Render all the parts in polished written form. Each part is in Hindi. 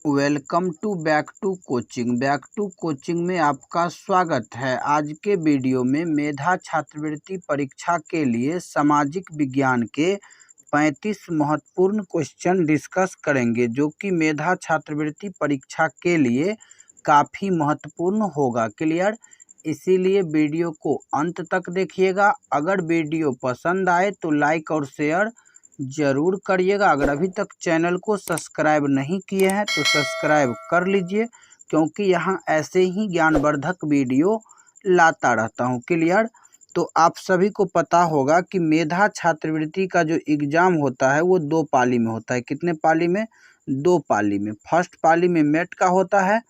Welcome to back to coaching में आपका स्वागत है। आज के वीडियो में मेधा छात्रवृत्ति परीक्षा के लिए सामाजिक विज्ञान के 35 महत्वपूर्ण क्वेश्चन डिस्कस करेंगे, जो कि मेधा छात्रवृत्ति परीक्षा के लिए काफ़ी महत्वपूर्ण होगा। क्लियर? इसीलिए वीडियो को अंत तक देखिएगा। अगर वीडियो पसंद आए तो लाइक और शेयर ज़रूर करिएगा। अगर अभी तक चैनल को सब्सक्राइब नहीं किए हैं तो सब्सक्राइब कर लीजिए, क्योंकि यहाँ ऐसे ही ज्ञानवर्धक वीडियो लाता रहता हूँ। क्लियर? तो आप सभी को पता होगा कि मेधा छात्रवृत्ति का जो एग्ज़ाम होता है वो 2 पाली में होता है। कितने पाली में? 2 पाली में। फर्स्ट पाली में मेट का होता है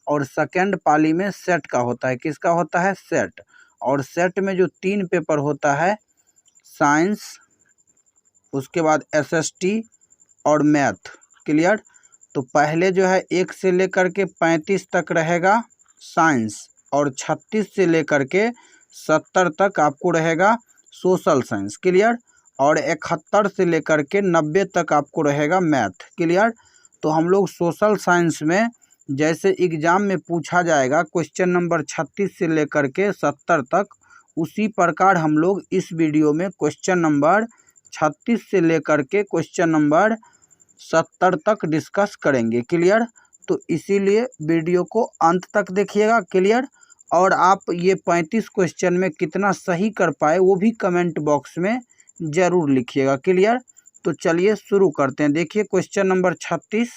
और सेकेंड पाली में सेट का होता है। किसका होता है? सेट। और सेट में जो 3 पेपर होता है, साइंस, उसके बाद एसएसटी और मैथ। क्लियर? तो पहले जो है 1 से लेकर के 35 तक रहेगा साइंस, और 36 से लेकर के 70 तक आपको रहेगा सोशल साइंस। क्लियर? और 71 से लेकर के 90 तक आपको रहेगा मैथ। क्लियर? तो हम लोग सोशल साइंस में जैसे एग्ज़ाम में पूछा जाएगा क्वेश्चन नंबर 36 से लेकर के 70 तक, उसी प्रकार हम लोग इस वीडियो में क्वेश्चन नंबर 36 से लेकर के क्वेश्चन नंबर 70 तक डिस्कस करेंगे। क्लियर? तो इसीलिए वीडियो को अंत तक देखिएगा। क्लियर? और आप ये 35 क्वेश्चन में कितना सही कर पाए वो भी कमेंट बॉक्स में ज़रूर लिखिएगा। क्लियर? तो चलिए शुरू करते हैं। देखिए क्वेश्चन नंबर 36,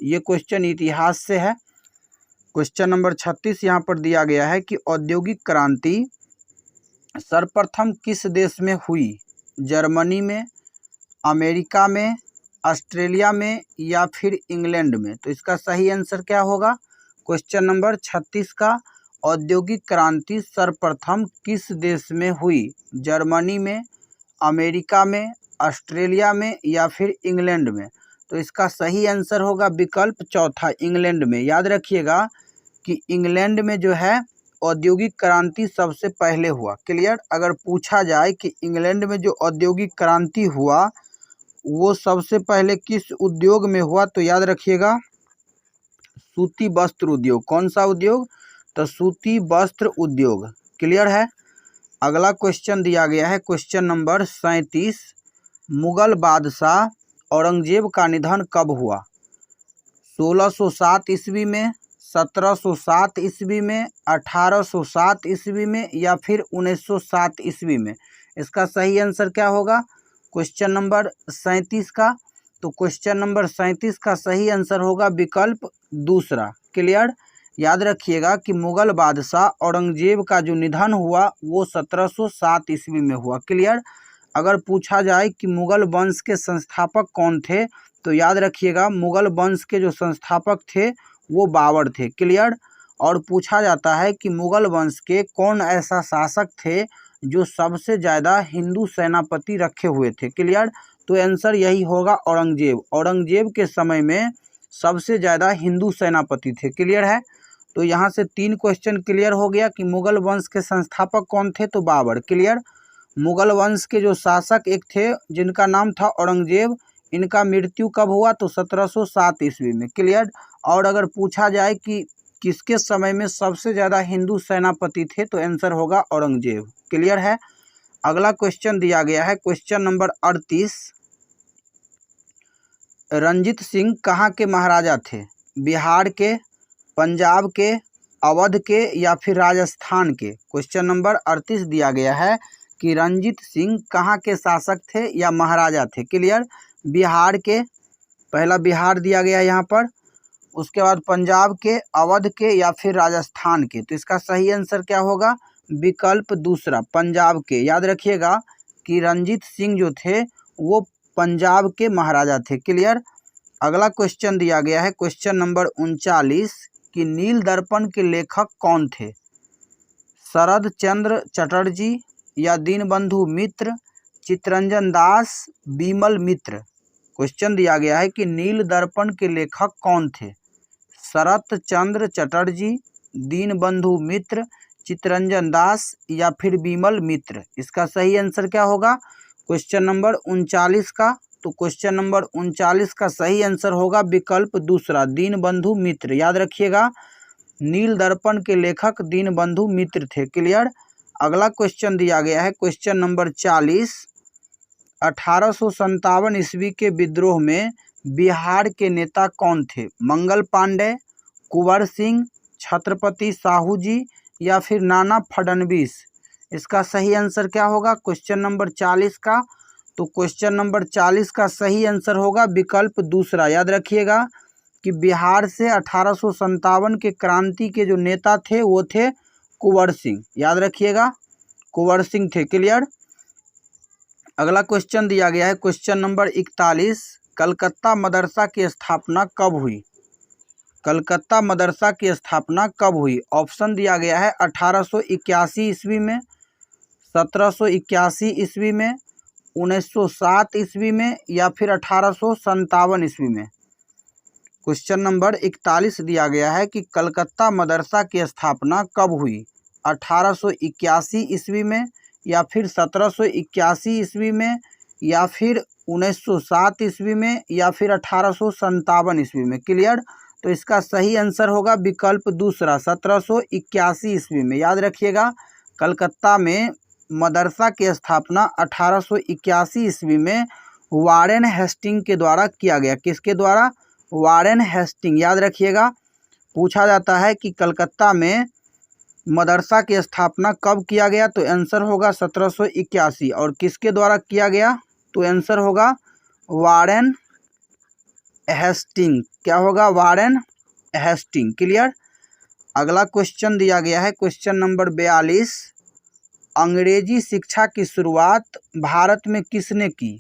ये क्वेश्चन इतिहास से है। क्वेश्चन नंबर 36 यहाँ पर दिया गया है कि औद्योगिक क्रांति सर्वप्रथम किस देश में हुई? जर्मनी में, अमेरिका में, ऑस्ट्रेलिया में या फिर इंग्लैंड में? तो इसका सही आंसर क्या होगा? क्वेश्चन नंबर 36 का औद्योगिक क्रांति सर्वप्रथम किस देश में हुई? जर्मनी में, अमेरिका में, ऑस्ट्रेलिया में या फिर इंग्लैंड में? तो इसका सही आंसर होगा विकल्प चौथा, इंग्लैंड में। याद रखिएगा कि इंग्लैंड में जो है औद्योगिक क्रांति सबसे पहले हुआ। क्लियर? अगर पूछा जाए कि इंग्लैंड में जो औद्योगिक क्रांति हुआ वो सबसे पहले किस उद्योग में हुआ, तो याद रखिएगा सूती वस्त्र उद्योग। कौन सा उद्योग? तो सूती वस्त्र उद्योग। क्लियर है? अगला क्वेश्चन दिया गया है क्वेश्चन नंबर 37, मुगल बादशाह औरंगजेब का निधन कब हुआ? 1607 ईस्वी में, 1707 ईस्वी में, 1807 ईस्वी में या फिर 1907 ईस्वी में? इसका सही आंसर क्या होगा क्वेश्चन नंबर 37 का? तो क्वेश्चन नंबर 37 का सही आंसर होगा विकल्प दूसरा। क्लियर? याद रखिएगा कि मुगल बादशाह औरंगजेब का जो निधन हुआ वो 1707 ईस्वी में हुआ। क्लियर? अगर पूछा जाए कि मुगल वंश के संस्थापक कौन थे, तो याद रखिएगा मुगल वंश के जो संस्थापक थे वो बाबर थे। क्लियर? और पूछा जाता है कि मुगल वंश के कौन ऐसा शासक थे जो सबसे ज़्यादा हिंदू सेनापति रखे हुए थे? क्लियर? तो आंसर यही होगा औरंगजेब। औरंगजेब के समय में सबसे ज़्यादा हिंदू सेनापति थे। क्लियर है? तो यहाँ से 3 क्वेश्चन क्लियर हो गया कि मुगल वंश के संस्थापक कौन थे, तो बाबर। क्लियर? मुगल वंश के जो शासक एक थे जिनका नाम था औरंगजेब, इनका मृत्यु कब हुआ? तो 1707 ईस्वी में। क्लियर? और अगर पूछा जाए कि किसके समय में सबसे ज़्यादा हिंदू सेनापति थे, तो आंसर होगा औरंगजेब। क्लियर है? अगला क्वेश्चन दिया गया है क्वेश्चन नंबर 38, रंजीत सिंह कहाँ के महाराजा थे? बिहार के, पंजाब के, अवध के या फिर राजस्थान के? क्वेश्चन नंबर 38 दिया गया है कि रंजीत सिंह कहाँ के शासक थे या महाराजा थे? क्लियर? बिहार के, पहला बिहार दिया गया यहाँ पर, उसके बाद पंजाब के, अवध के या फिर राजस्थान के? तो इसका सही आंसर क्या होगा? विकल्प दूसरा, पंजाब के। याद रखिएगा कि रंजीत सिंह जो थे वो पंजाब के महाराजा थे। क्लियर? अगला क्वेश्चन दिया गया है क्वेश्चन नंबर 39 कि नील दर्पण के लेखक कौन थे? शरद चंद्र चटर्जी या दीनबंधु मित्र, चित्तरंजन दास, बिमल मित्र? क्वेश्चन दिया गया है कि नील दर्पण के लेखक कौन थे? शरत चंद्र चटर्जी, दीनबंधु मित्र, चित्तरंजन दास या फिर बिमल मित्र? इसका सही आंसर क्या होगा क्वेश्चन नंबर 39 का? तो क्वेश्चन नंबर 39 का सही आंसर होगा विकल्प दूसरा, दीनबंधु मित्र। याद रखिएगा, नील दर्पण के लेखक दीनबंधु मित्र थे। क्लियर। अगला क्वेश्चन दिया गया है क्वेश्चन नंबर 40, 1857 ईस्वी के विद्रोह में बिहार के नेता कौन थे? मंगल पांडे, कुंवर सिंह, छत्रपति साहू जी या फिर नाना फडणवीस। इसका सही आंसर क्या होगा क्वेश्चन नंबर 40 का? तो क्वेश्चन नंबर 40 का सही आंसर होगा विकल्प दूसरा। याद रखिएगा कि बिहार से 1857 के क्रांति के जो नेता थे वो थे कुंवर सिंह। याद रखिएगा, कुंवर सिंह थे। क्लियर। अगला क्वेश्चन दिया गया है क्वेश्चन नंबर 41, कलकत्ता मदरसा की स्थापना कब हुई? कलकत्ता मदरसा की स्थापना कब हुई? ऑप्शन दिया गया है 1881 ईस्वी में, 1781 ईस्वी में, 1907 ईस्वी में या फिर 1857 ईस्वी में। क्वेश्चन नंबर 41 दिया गया है कि कलकत्ता मदरसा की स्थापना कब हुई? 1881 ईस्वी में या फिर 1781 ईस्वी में या फिर 1907 ईस्वी में या फिर 1857 ईस्वी में। क्लियर। तो इसका सही आंसर होगा विकल्प दूसरा, 1781 ईस्वी में। याद रखिएगा, कलकत्ता में मदरसा की स्थापना 1881 ईस्वी में वारेन हेस्टिंग के द्वारा किया गया। किसके द्वारा? Warren Hasting. याद रखिएगा, पूछा जाता है कि कलकत्ता में मदरसा की स्थापना कब किया गया, तो आंसर होगा 1781। और किसके द्वारा किया गया, तो आंसर होगा वारेन हेस्टिंग। क्या होगा? Warren Hasting. क्लियर। अगला क्वेश्चन दिया गया है क्वेश्चन नंबर 42, अंग्रेजी शिक्षा की शुरुआत भारत में किसने की?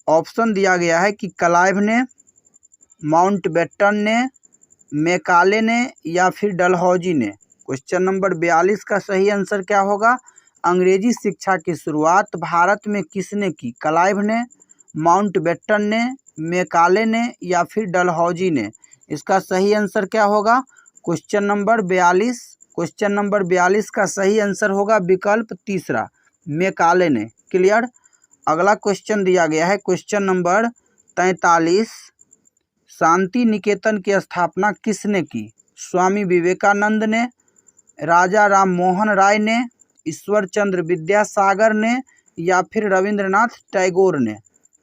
ऑप्शन दिया गया है कि क्लाइव ने, माउंटबेटन ने, मैकाले ने या फिर डलहौजी ने। क्वेश्चन नंबर 42 का सही आंसर क्या होगा? अंग्रेजी शिक्षा की शुरुआत भारत में किसने की? क्लाइव ने, माउंटबेटन ने, मैकाले ने या फिर डलहौजी ने। इसका सही आंसर क्या होगा क्वेश्चन नंबर 42? क्वेश्चन नंबर 42 का सही आंसर होगा विकल्प तीसरा, मैकाले ने। क्लियर। अगला क्वेश्चन दिया गया है क्वेश्चन नंबर 43, शांति निकेतन की स्थापना किसने की? स्वामी विवेकानंद ने, राजा राम मोहन राय ने, ईश्वर चंद्र विद्यासागर ने या फिर रविंद्रनाथ टैगोर ने।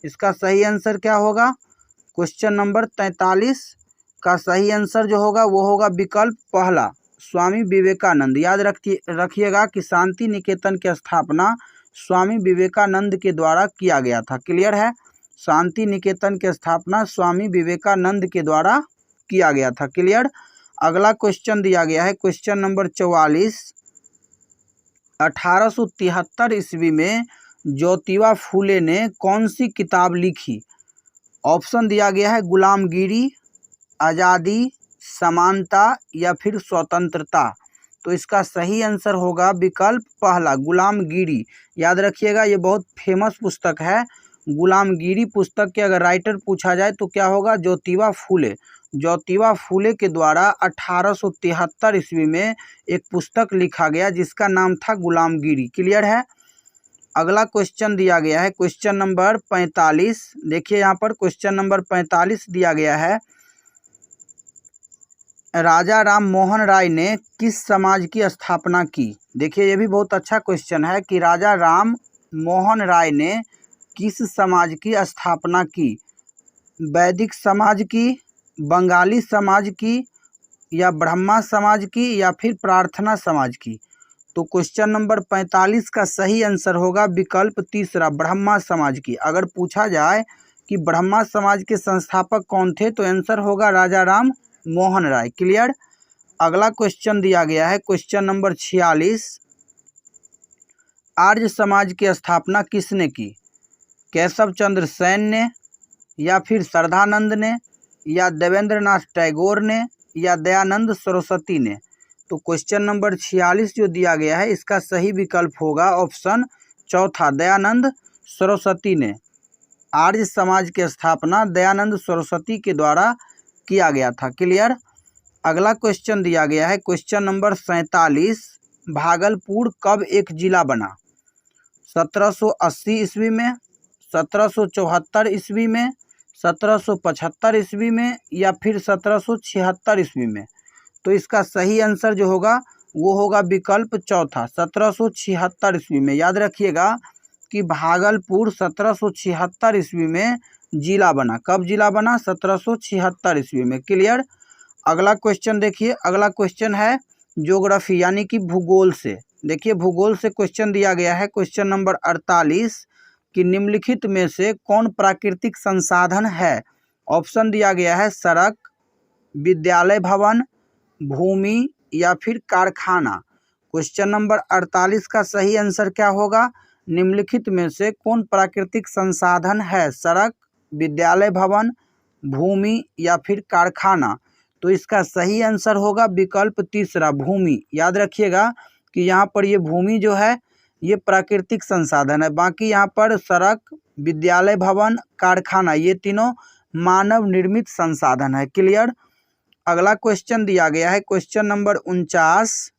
इसका सही आंसर क्या होगा क्वेश्चन नंबर 43 का सही आंसर जो होगा वो होगा विकल्प पहला, स्वामी विवेकानंद। याद रखिएगा कि शांति निकेतन की स्थापना स्वामी विवेकानंद के द्वारा किया गया था। क्लियर है, शांति निकेतन की स्थापना स्वामी विवेकानंद के द्वारा किया गया था। क्लियर। अगला क्वेश्चन दिया गया है क्वेश्चन नंबर 44, 1873 ईस्वी में ज्योतिबा फूले ने कौन सी किताब लिखी? ऑप्शन दिया गया है गुलामगिरी, आज़ादी, समानता या फिर स्वतंत्रता। तो इसका सही आंसर होगा विकल्प पहला, गुलामगिरी। याद रखिएगा, ये बहुत फेमस पुस्तक है। गुलामगिरी पुस्तक के अगर राइटर पूछा जाए तो क्या होगा? ज्योतिबा फूले। ज्योतिबा फूले के द्वारा 1873 ईस्वी में एक पुस्तक लिखा गया जिसका नाम था गुलामगिरी। क्लियर है। अगला क्वेश्चन दिया गया है क्वेश्चन नंबर 45। देखिए यहाँ पर क्वेश्चन नंबर 45 दिया गया है, राजा राम मोहन राय ने किस समाज की स्थापना की? देखिए ये भी बहुत अच्छा क्वेश्चन है कि राजा राम मोहन राय ने किस समाज की स्थापना की? वैदिक समाज की, बंगाली समाज की या ब्रह्मा समाज की या फिर प्रार्थना समाज की? तो क्वेश्चन नंबर 45 का सही आंसर होगा विकल्प तीसरा, ब्रह्मा समाज की। अगर पूछा जाए कि ब्रह्मा समाज के संस्थापक कौन थे तो आंसर होगा राजा राम मोहन राय। क्लियर। अगला क्वेश्चन दिया गया है क्वेश्चन नंबर 46, आर्य समाज की स्थापना किसने की? केशव चंद्र सेन ने या फिर श्रद्धानंद ने या देवेंद्रनाथ टैगोर ने या दयानंद सरस्वती ने। तो क्वेश्चन नंबर 46 जो दिया गया है इसका सही विकल्प होगा ऑप्शन चौथा, दयानंद सरस्वती ने। आर्य समाज की स्थापना दयानंद सरस्वती के द्वारा किया गया था। क्लियर। अगला क्वेश्चन दिया गया है क्वेश्चन नंबर 47, भागलपुर कब एक जिला बना? 1780 ईस्वी में, 1774 ईस्वी में, 1775 ईस्वी में या फिर 1776 ईस्वी में। तो इसका सही आंसर जो होगा वो होगा विकल्प चौथा, 1776 ईस्वी में। याद रखिएगा कि भागलपुर 1776 ईस्वी में जिला बना। कब जिला बना? 1776 ईस्वी में। क्लियर। अगला क्वेश्चन देखिए, अगला क्वेश्चन है ज्योग्राफी यानी कि भूगोल से। देखिए भूगोल से क्वेश्चन दिया गया है, क्वेश्चन नंबर 48 कि निम्नलिखित में से कौन प्राकृतिक संसाधन है। ऑप्शन दिया गया है सड़क, विद्यालय भवन, भूमि या फिर कारखाना। क्वेश्चन नंबर 48 का सही आंसर क्या होगा? निम्नलिखित में से कौन प्राकृतिक संसाधन है? सड़क, विद्यालय भवन, भूमि या फिर कारखाना। तो इसका सही आंसर होगा विकल्प तीसरा, भूमि। याद रखिएगा कि यहाँ पर ये भूमि जो है ये प्राकृतिक संसाधन है। बाकी यहाँ पर सड़क, विद्यालय भवन, कारखाना ये तीनों मानव निर्मित संसाधन है। क्लियर। अगला क्वेश्चन दिया गया है क्वेश्चन नंबर 49,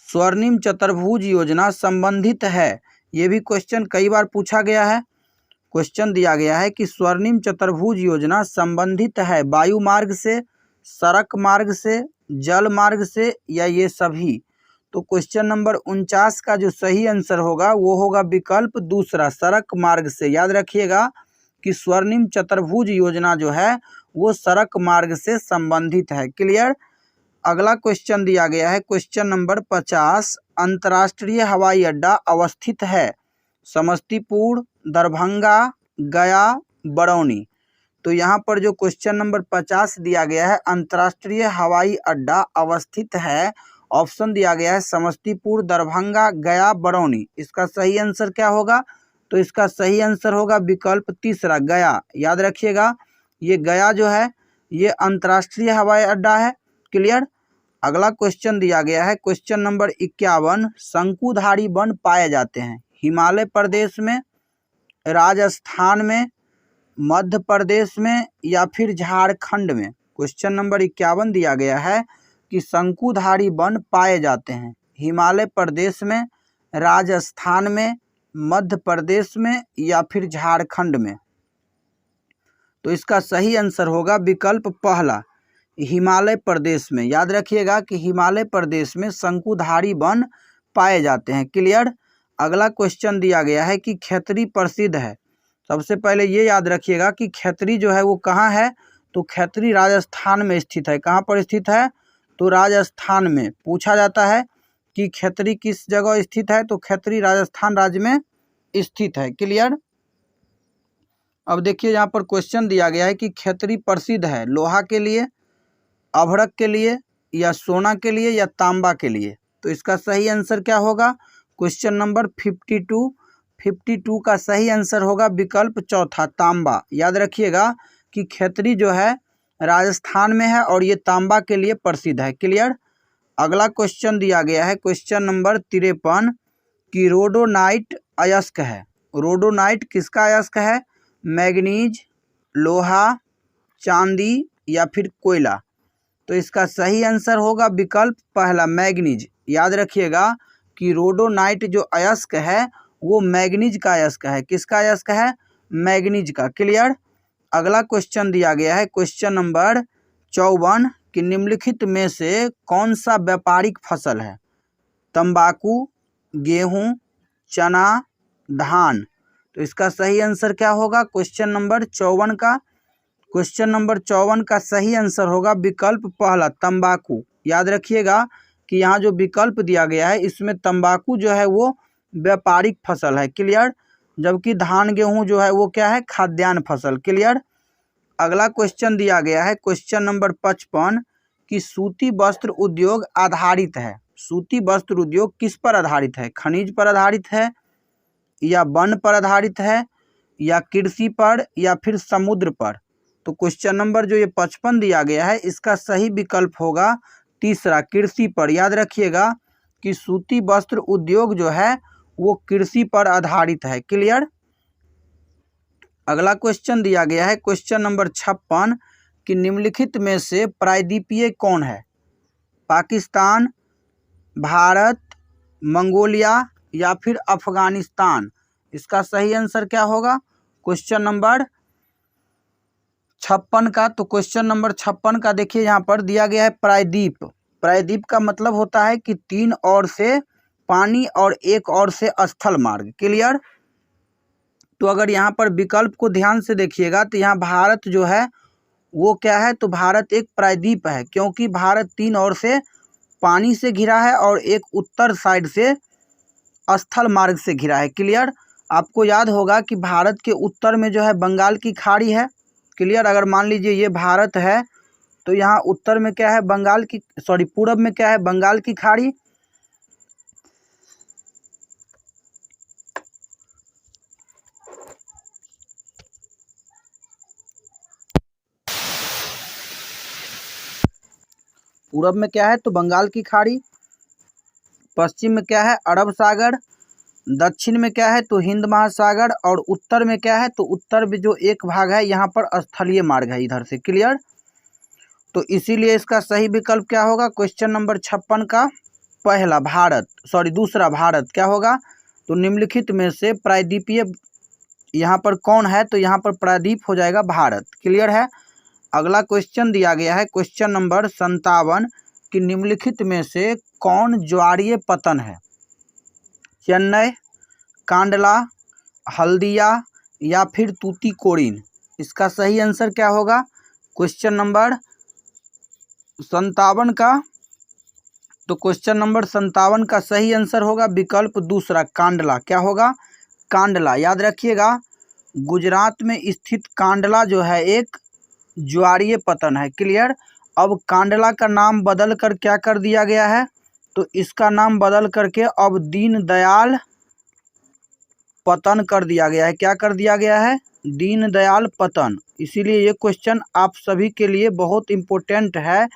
स्वर्णिम चतुर्भुज योजना संबंधित है। ये भी क्वेश्चन कई बार पूछा गया है। क्वेश्चन दिया गया है कि स्वर्णिम चतुर्भुज योजना संबंधित है वायु मार्ग से, सड़क मार्ग से, जल मार्ग से या ये सभी। तो क्वेश्चन नंबर 49 का जो सही आंसर होगा वो होगा विकल्प दूसरा, सड़क मार्ग से। याद रखिएगा कि स्वर्णिम चतुर्भुज योजना जो है वो सड़क मार्ग से संबंधित है। क्लियर। अगला क्वेश्चन दिया गया है क्वेश्चन नंबर 50, अंतर्राष्ट्रीय हवाई अड्डा अवस्थित है समस्तीपुर, दरभंगा, गया, बरौनी। तो यहाँ पर जो क्वेश्चन नंबर 50 दिया गया है, अंतर्राष्ट्रीय हवाई अड्डा अवस्थित है, ऑप्शन दिया गया है समस्तीपुर, दरभंगा, गया, बरौनी। इसका सही आंसर क्या होगा? तो इसका सही आंसर होगा विकल्प तीसरा, गया। याद रखिएगा ये गया जो है ये अंतर्राष्ट्रीय हवाई अड्डा है। क्लियर। अगला क्वेश्चन दिया गया है क्वेश्चन नंबर 51, शंकुधारी वन पाए जाते हैं हिमालय प्रदेश में, राजस्थान में, मध्य प्रदेश में या फिर झारखंड में। क्वेश्चन नंबर 51 दिया गया है कि शंकुधारी वन पाए जाते हैं हिमालय प्रदेश में, राजस्थान में, मध्य प्रदेश में या फिर झारखंड में। तो इसका सही आंसर होगा विकल्प पहला, हिमालय प्रदेश में। याद रखिएगा कि हिमालय प्रदेश में शंकुधारी वन पाए जाते हैं। क्लियर। अगला क्वेश्चन दिया गया है कि खैतरी प्रसिद्ध है। सबसे पहले ये याद रखिएगा कि खैतरी जो है वो कहाँ है? तो खैतरी राजस्थान में स्थित है। कहाँ पर स्थित है? तो राजस्थान में। पूछा जाता है कि खैतरी किस जगह स्थित है? तो खैतरी राजस्थान राज्य में स्थित है। क्लियर। अब देखिए यहाँ पर क्वेश्चन दिया गया है कि खैतरी प्रसिद्ध है लोहा के लिए, अभ्रक के लिए या सोना के लिए या तांबा के लिए। तो इसका सही आंसर क्या होगा? क्वेश्चन नंबर 52 का सही आंसर होगा विकल्प चौथा, तांबा। याद रखिएगा कि खैतरी जो है राजस्थान में है और ये तांबा के लिए प्रसिद्ध है। क्लियर। अगला क्वेश्चन दिया गया है क्वेश्चन नंबर 53 कि रोडोनाइट अयस्क है। रोडोनाइट किसका अयस्क है? मैग्नीज, लोहा, चांदी या फिर कोयला। तो इसका सही आंसर होगा विकल्प पहला, मैग्नीज। याद रखिएगा कि रोडोनाइट जो अयस्क है वो मैग्नीज का अयस्क है। किसका अयस्क है? मैग्नीज का। क्लियर। अगला क्वेश्चन दिया गया है क्वेश्चन नंबर 54 कि निम्नलिखित में से कौन सा व्यापारिक फसल है? तंबाकू, गेहूं, चना, धान। तो इसका सही आंसर क्या होगा? क्वेश्चन नंबर 54 का क्वेश्चन नंबर 54 का सही आंसर होगा विकल्प पहला, तंबाकू। याद रखिएगा कि यहाँ जो विकल्प दिया गया है इसमें तंबाकू जो है वो व्यापारिक फसल है। क्लियर। जबकि धान गेहूं जो है वो क्या है? खाद्यान्न फसल। क्लियर। अगला क्वेश्चन दिया गया है क्वेश्चन नंबर 55 कि सूती वस्त्र उद्योग आधारित है। सूती वस्त्र उद्योग किस पर आधारित है? खनिज पर आधारित है या वन पर आधारित है या कृषि पर या फिर समुद्र पर। तो क्वेश्चन नंबर जो ये 55 दिया गया है इसका सही विकल्प होगा तीसरा, कृषि पर। याद रखिएगा कि सूती वस्त्र उद्योग जो है वो कृषि पर आधारित है। क्लियर। अगला क्वेश्चन दिया गया है क्वेश्चन नंबर 56 कि निम्नलिखित में से प्रायद्वीपीय कौन है? पाकिस्तान, भारत, मंगोलिया या फिर अफगानिस्तान। इसका सही आंसर क्या होगा क्वेश्चन नंबर 56 का। तो क्वेश्चन नंबर 56 का देखिए यहाँ पर दिया गया है प्रायद्वीप। प्रायद्वीप का मतलब होता है कि 3 ओर से पानी और 1 ओर से स्थल मार्ग। क्लियर। तो अगर यहाँ पर विकल्प को ध्यान से देखिएगा तो यहाँ भारत जो है वो क्या है, तो भारत एक प्रायद्वीप है, क्योंकि भारत 3 ओर से पानी से घिरा है और एक उत्तर साइड से स्थल मार्ग से घिरा है। क्लियर। आपको याद होगा कि भारत के उत्तर में जो है बंगाल की खाड़ी है। क्लियर। अगर मान लीजिए ये भारत है तो यहाँ उत्तर में क्या है बंगाल की, सॉरी पूरब में क्या है बंगाल की खाड़ी। पूरब में क्या है तो बंगाल की खाड़ी, पश्चिम में क्या है अरब सागर, दक्षिण में क्या है तो हिंद महासागर, और उत्तर में क्या है तो उत्तर में जो एक भाग है यहाँ पर स्थलीय मार्ग है इधर से। क्लियर। तो इसीलिए इसका सही विकल्प क्या होगा क्वेश्चन नंबर 56 का पहला भारत, सॉरी दूसरा भारत क्या होगा, तो निम्नलिखित में से प्रायद्वीपीय यहाँ पर कौन है, तो यहाँ पर प्रायद्वीप हो जाएगा भारत। क्लियर है। अगला क्वेश्चन दिया गया है क्वेश्चन नंबर 57 कि निम्नलिखित में से कौन ज्वारीय पतन है, चेन्नई, कांडला, हल्दिया या फिर तूतीकोरिन। इसका सही आंसर क्या होगा क्वेश्चन नंबर 57 का। तो क्वेश्चन नंबर 57 का सही आंसर होगा विकल्प दूसरा कांडला। क्या होगा कांडला। याद रखिएगा गुजरात में स्थित कांडला जो है एक ज्वारीय पतन है। क्लियर। अब कांडला का नाम बदल कर क्या कर दिया गया है, तो इसका नाम बदल करके अब दीनदयाल पतन कर दिया गया है। क्या कर दिया गया है दीनदयाल पतन। इसीलिए ये क्वेश्चन आप सभी के लिए बहुत इम्पोर्टेंट है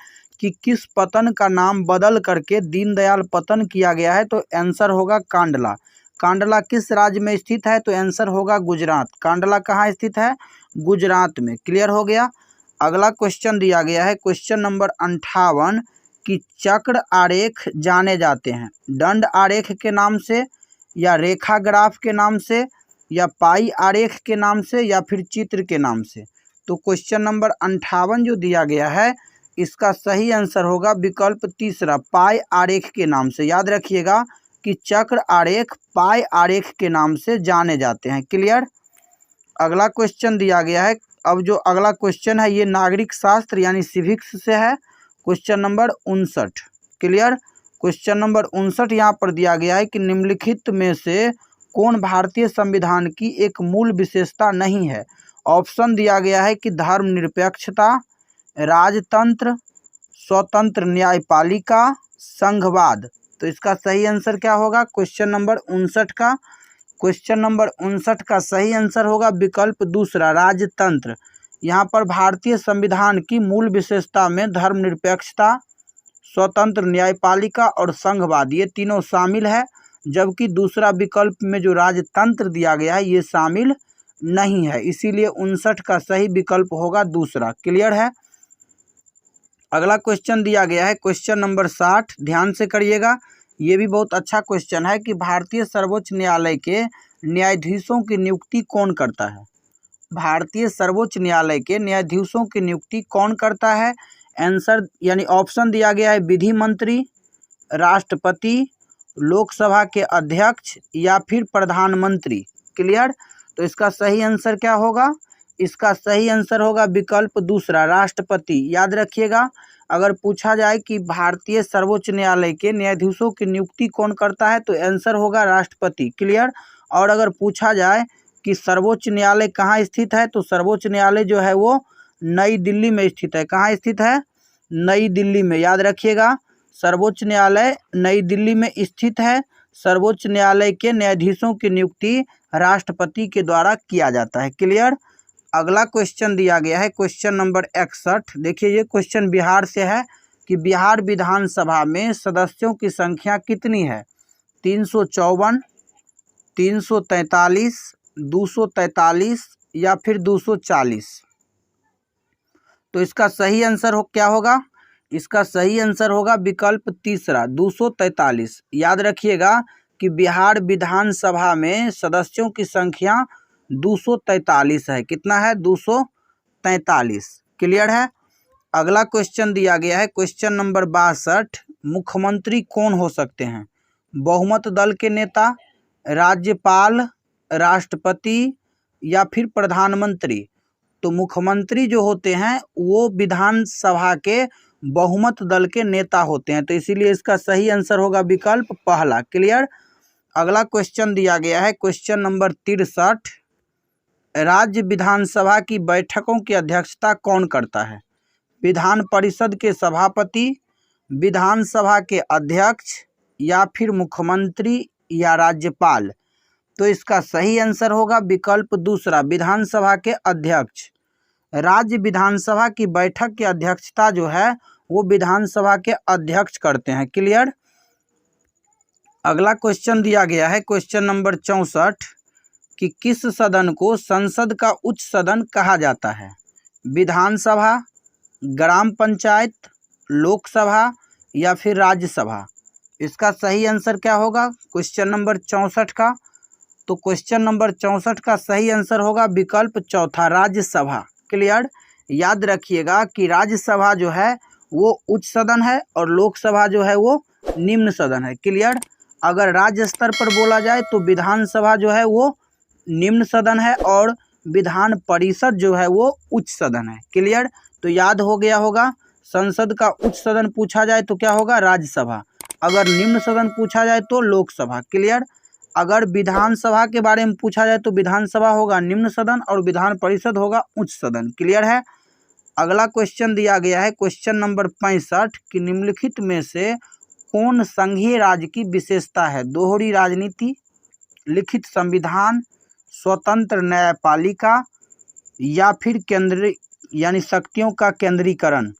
कि किस पतन का नाम बदल करके दीनदयाल पतन किया गया है। तो आंसर होगा कांडला। कांडला किस राज्य में स्थित है, तो आंसर होगा गुजरात। कांडला कहाँ स्थित है गुजरात में। क्लियर हो गया। अगला क्वेश्चन दिया गया है क्वेश्चन नंबर 58 कि चक्र आरेख जाने जाते हैं दंड आरेख के नाम से, या रेखा ग्राफ के नाम से, या पाई आरेख के नाम से, या फिर चित्र के नाम से। तो क्वेश्चन नंबर 58 जो दिया गया है इसका सही आंसर होगा विकल्प तीसरा पाई आरेख के नाम से। याद रखिएगा कि चक्र आरेख पाई आरेख के नाम से जाने जाते हैं। क्लियर। अगला क्वेश्चन दिया गया है, अब जो अगला क्वेश्चन है ये नागरिक शास्त्र यानी सिविक्स से है, question number 59। Clear. Question number 59 यहाँ पर दिया गया है कि निम्नलिखित में से कौन भारतीय संविधान की एक मूल विशेषता नहीं है। ऑप्शन दिया गया है कि धर्मनिरपेक्षता, राजतंत्र, स्वतंत्र न्यायपालिका, संघवाद। तो इसका सही आंसर क्या होगा क्वेश्चन नंबर 59 का। क्वेश्चन नंबर 59 का सही आंसर होगा विकल्प दूसरा राजतंत्र। यहाँ पर भारतीय संविधान की मूल विशेषता में धर्मनिरपेक्षता, स्वतंत्र न्यायपालिका और संघवाद ये तीनों शामिल है, जबकि दूसरा विकल्प में जो राजतंत्र दिया गया है ये शामिल नहीं है। इसीलिए 59 का सही विकल्प होगा दूसरा। क्लियर है। अगला क्वेश्चन दिया गया है क्वेश्चन नंबर 60। ध्यान से करिएगा, ये भी बहुत अच्छा क्वेश्चन है कि भारतीय सर्वोच्च न्यायालय के न्यायाधीशों की नियुक्ति कौन करता है। भारतीय सर्वोच्च न्यायालय के न्यायाधीशों की नियुक्ति कौन करता है। आंसर यानी ऑप्शन दिया गया है विधि मंत्री, राष्ट्रपति, लोकसभा के अध्यक्ष या फिर प्रधानमंत्री। क्लियर। तो इसका सही आंसर क्या होगा, इसका सही आंसर होगा विकल्प दूसरा राष्ट्रपति। याद रखिएगा अगर पूछा जाए कि भारतीय सर्वोच्च न्यायालय के न्यायाधीशों की नियुक्ति कौन करता है तो आंसर होगा राष्ट्रपति। क्लियर। और अगर पूछा जाए कि सर्वोच्च न्यायालय कहाँ स्थित है तो सर्वोच्च न्यायालय जो है वो नई दिल्ली में स्थित है। कहाँ स्थित है नई दिल्ली में। याद रखिएगा सर्वोच्च न्यायालय नई दिल्ली में स्थित है। सर्वोच्च न्यायालय के न्यायाधीशों की नियुक्ति राष्ट्रपति के द्वारा किया जाता है। क्लियर। अगला क्वेश्चन दिया गया है क्वेश्चन नंबर 61। देखिए ये क्वेश्चन बिहार से है कि बिहार विधानसभा में सदस्यों की संख्या कितनी है, 354, 343, 243 या फिर 240। तो इसका सही आंसर क्या होगा, इसका सही आंसर होगा विकल्प तीसरा 243। याद रखिएगा कि बिहार विधानसभा में सदस्यों की संख्या 243 है। कितना है? 243। क्लियर है। अगला क्वेश्चन दिया गया है क्वेश्चन नंबर 62। मुख्यमंत्री कौन हो सकते हैं? बहुमत दल के नेता, राज्यपाल, राष्ट्रपति या फिर प्रधानमंत्री। तो मुख्यमंत्री जो होते हैं वो विधानसभा के बहुमत दल के नेता होते हैं, तो इसीलिए इसका सही आंसर होगा विकल्प पहला। क्लियर। अगला क्वेश्चन दिया गया है क्वेश्चन नंबर 63। राज्य विधानसभा की बैठकों की अध्यक्षता कौन करता है? विधान परिषद के सभापति, विधानसभा के अध्यक्ष या फिर मुख्यमंत्री या राज्यपाल। तो इसका सही आंसर होगा विकल्प दूसरा, विधानसभा के अध्यक्ष। राज्य विधानसभा की बैठक की अध्यक्षता जो है वो विधानसभा के अध्यक्ष करते हैं। क्लियर। अगला क्वेश्चन दिया गया है क्वेश्चन नंबर 64 कि किस सदन को संसद का उच्च सदन कहा जाता है? विधानसभा, ग्राम पंचायत, लोकसभा या फिर राज्यसभा। इसका सही आंसर क्या होगा क्वेश्चन नंबर 64 का? तो क्वेश्चन नंबर 64 का सही आंसर होगा विकल्प चौथा, राज्यसभा। क्लियर। याद रखिएगा कि राज्यसभा जो है वो उच्च सदन है और लोकसभा जो है वो निम्न सदन है। क्लियर। अगर राज्य स्तर पर बोला जाए तो विधानसभा जो है वो निम्न सदन है और विधान परिषद जो है वो उच्च सदन है। क्लियर। तो याद हो गया होगा, संसद का उच्च सदन पूछा जाए तो क्या होगा? राज्यसभा। अगर निम्न सदन पूछा जाए तो लोकसभा। क्लियर। अगर विधानसभा के बारे में पूछा जाए तो विधानसभा होगा निम्न सदन और विधान परिषद होगा उच्च सदन। क्लियर है। अगला क्वेश्चन दिया गया है क्वेश्चन नंबर 65 कि निम्नलिखित में से कौन संघीय राज्य की विशेषता है? दोहरी राजनीति, लिखित संविधान, स्वतंत्र न्यायपालिका या फिर केंद्रीय यानी शक्तियों का केंद्रीकरण।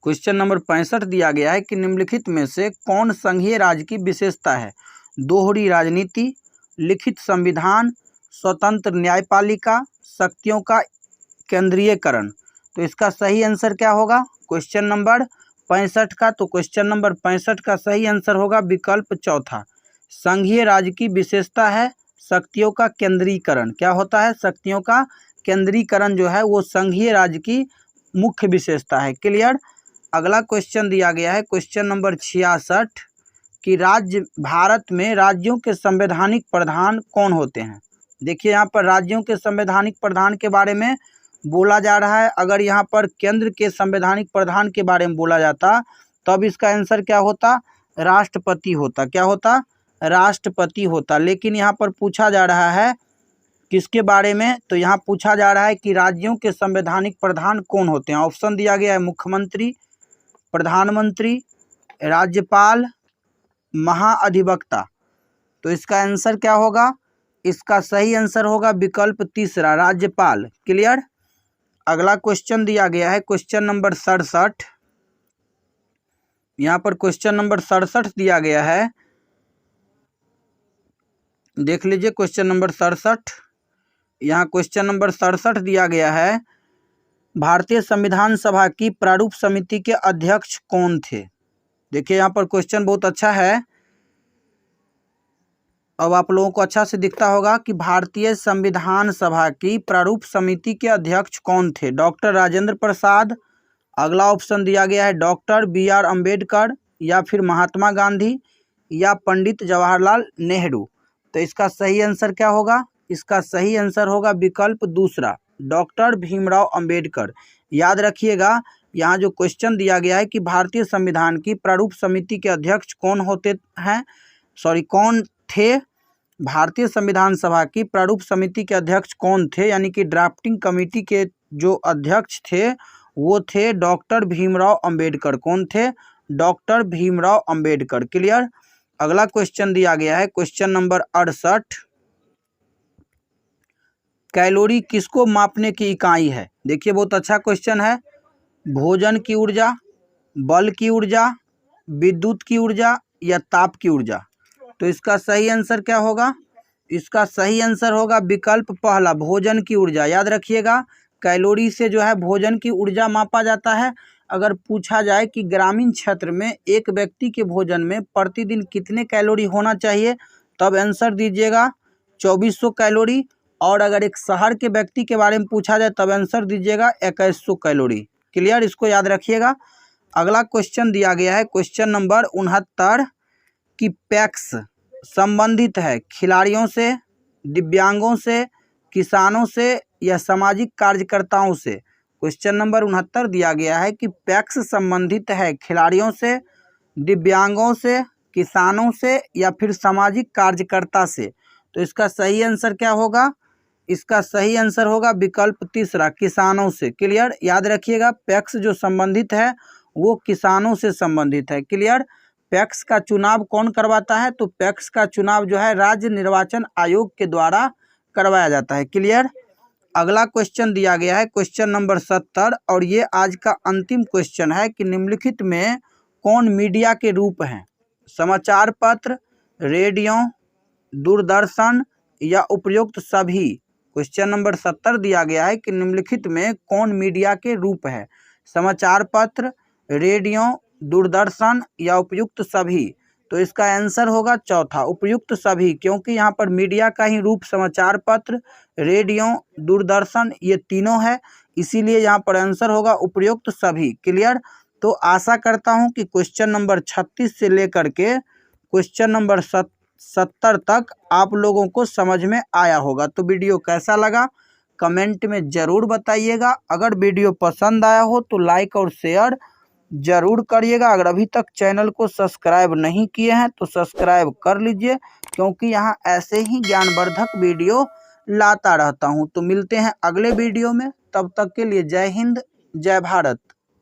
क्वेश्चन नंबर 65 दिया गया है कि निम्नलिखित में से कौन संघीय राज्य की विशेषता है? दोहरी राजनीति, लिखित संविधान, स्वतंत्र न्यायपालिका, शक्तियों का केंद्रीयकरण। तो इसका सही आंसर क्या होगा क्वेश्चन नंबर 65 का? तो क्वेश्चन नंबर 65 का सही आंसर होगा विकल्प चौथा, संघीय राज्य की विशेषता है शक्तियों का केंद्रीकरण। क्या होता है? शक्तियों का केंद्रीकरण जो है वो संघीय राज्य की मुख्य विशेषता है। क्लियर। अगला क्वेश्चन दिया गया है क्वेश्चन नंबर 66 कि भारत में राज्यों के संवैधानिक प्रधान कौन होते हैं? देखिए यहाँ पर राज्यों के संवैधानिक प्रधान के बारे में बोला जा रहा है। अगर यहाँ पर केंद्र के संवैधानिक प्रधान के बारे में बोला जाता तब इसका आंसर क्या होता? राष्ट्रपति होता। क्या होता? राष्ट्रपति होता। लेकिन यहाँ पर पूछा जा रहा है किसके बारे में? तो यहाँ पूछा जा रहा है कि राज्यों के संवैधानिक प्रधान कौन होते हैं। ऑप्शन दिया गया है मुख्यमंत्री, प्रधानमंत्री, राज्यपाल, महाअधिवक्ता। तो इसका आंसर क्या होगा? इसका सही आंसर होगा विकल्प तीसरा, राज्यपाल। क्लियर। अगला क्वेश्चन दिया गया है क्वेश्चन नंबर 67। यहाँ पर क्वेश्चन नंबर 67 दिया गया है, देख लीजिए क्वेश्चन नंबर 67। यहाँ क्वेश्चन नंबर 67 दिया गया है, भारतीय संविधान सभा की प्रारूप समिति के अध्यक्ष कौन थे? देखिए यहाँ पर क्वेश्चन बहुत अच्छा है। अब आप लोगों को अच्छा से दिखता होगा कि भारतीय संविधान सभा की प्रारूप समिति के अध्यक्ष कौन थे? डॉक्टर राजेंद्र प्रसाद। अगला ऑप्शन दिया गया है डॉक्टर BR अम्बेडकर या फिर महात्मा गांधी या पंडित जवाहरलाल नेहरू। तो इसका सही आंसर क्या होगा? इसका सही आंसर होगा विकल्प दूसरा, डॉक्टर भीमराव अम्बेडकर। याद रखिएगा यहाँ जो क्वेश्चन दिया गया है कि भारतीय संविधान की प्रारूप समिति के अध्यक्ष कौन होते हैं, कौन थे? भारतीय संविधान सभा की प्रारूप समिति के अध्यक्ष कौन थे, यानी कि ड्राफ्टिंग कमेटी के जो अध्यक्ष थे वो थे डॉक्टर भीमराव अंबेडकर। कौन थे? डॉक्टर भीमराव अंबेडकर। क्लियर। अगला क्वेश्चन दिया गया है क्वेश्चन नंबर 68, कैलोरी किसको मापने की इकाई है? देखिए बहुत अच्छा क्वेश्चन है। भोजन की ऊर्जा, बल की ऊर्जा, विद्युत की ऊर्जा या ताप की ऊर्जा। तो इसका सही आंसर क्या होगा? इसका सही आंसर होगा विकल्प पहला, भोजन की ऊर्जा। याद रखिएगा कैलोरी से जो है भोजन की ऊर्जा मापा जाता है अगर पूछा जाए कि ग्रामीण क्षेत्र में एक व्यक्ति के भोजन में प्रतिदिन कितने कैलोरी होना चाहिए, तब आंसर दीजिएगा 2400 कैलोरी। और अगर एक शहर के व्यक्ति के बारे में पूछा जाए तब आंसर दीजिएगा 2100 कैलोरी। क्लियर, इसको याद रखिएगा। अगला क्वेश्चन दिया गया है क्वेश्चन नंबर 69 कि पैक्स संबंधित है खिलाड़ियों से, दिव्यांगों से, किसानों से या सामाजिक कार्यकर्ताओं से। क्वेश्चन नंबर 69 दिया गया है कि पैक्स संबंधित है खिलाड़ियों से, दिव्यांगों से, किसानों से या फिर सामाजिक कार्यकर्ता से। तो इसका सही आंसर क्या होगा? इसका सही आंसर होगा विकल्प तीसरा, किसानों से। क्लियर, याद रखिएगा पैक्स जो संबंधित है वो किसानों से संबंधित है। क्लियर, पैक्स का चुनाव कौन करवाता है? तो पैक्स का चुनाव जो है राज्य निर्वाचन आयोग के द्वारा करवाया जाता है। क्लियर। अगला क्वेश्चन दिया गया है क्वेश्चन नंबर 70 और ये आज का अंतिम क्वेश्चन है कि निम्नलिखित में कौन मीडिया के रूप हैं? समाचार पत्र, रेडियो, दूरदर्शन या उपयुक्त सभी। क्वेश्चन नंबर 70 दिया गया है कि निम्नलिखित में कौन मीडिया के रूप है? समाचार पत्र, रेडियो, दूरदर्शन या उपयुक्त सभी। तो इसका आंसर होगा चौथा, उपयुक्त सभी, क्योंकि यहाँ पर मीडिया का ही रूप समाचार पत्र, रेडियो, दूरदर्शन ये तीनों है, इसीलिए यहाँ पर आंसर होगा उपयुक्त सभी। क्लियर। तो आशा करता हूँ कि क्वेश्चन नंबर 36 से लेकर के क्वेश्चन नंबर 70 तक आप लोगों को समझ में आया होगा। तो वीडियो कैसा लगा कमेंट में ज़रूर बताइएगा। अगर वीडियो पसंद आया हो तो लाइक और शेयर ज़रूर करिएगा। अगर अभी तक चैनल को सब्सक्राइब नहीं किए हैं तो सब्सक्राइब कर लीजिए, क्योंकि यहाँ ऐसे ही ज्ञानवर्धक वीडियो लाता रहता हूँ। तो मिलते हैं अगले वीडियो में, तब तक के लिए जय हिंद, जय भारत।